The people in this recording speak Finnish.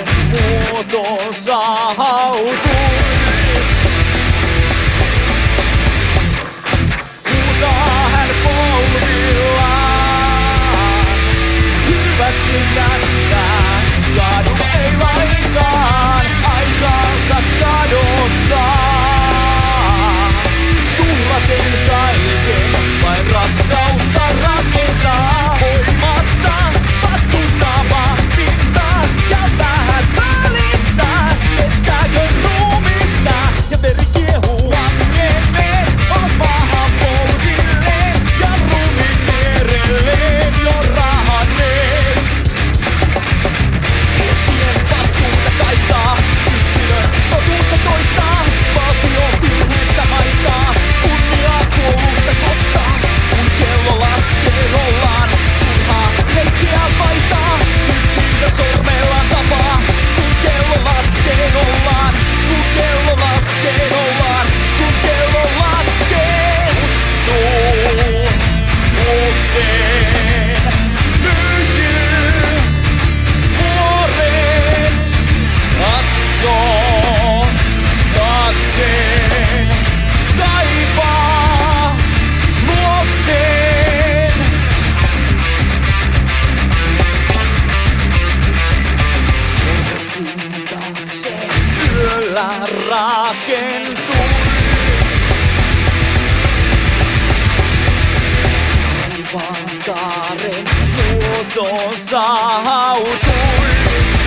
kaaren muotonsa hautui. Huutaa hän polvillaan, hyvästi jättää, kadu ei lainkaan aikaansa kadottaa. Tuhlaten kaiken, vain rakkautta rakentaa. Voimatta vastustava pintaa ja vähän välittää. Kestääkö ruumista ja veri kiehuu vangenneet? On pahan polvilleen ja ruumiin merelleen jo rahanneet. Viestien vastuuta kaihtaa, yksilö totuutta toistaa. Valtio virhettä maistaa, kunniaa kuollutta kostaa. Kun kello laskee nollaan, turhaa reittiä vaihtaa. Tutkinta sormella tapaa, kun kello laskee nollaan. Kun kello laskee nollaan, kun kello laskee. Kutsuu luokseen lyijyy. Nuoret katsoo taakseen, kaipaa luokseen. Portin taakse yöllä rakentui. Taivaan kaaren muotonsa hautui.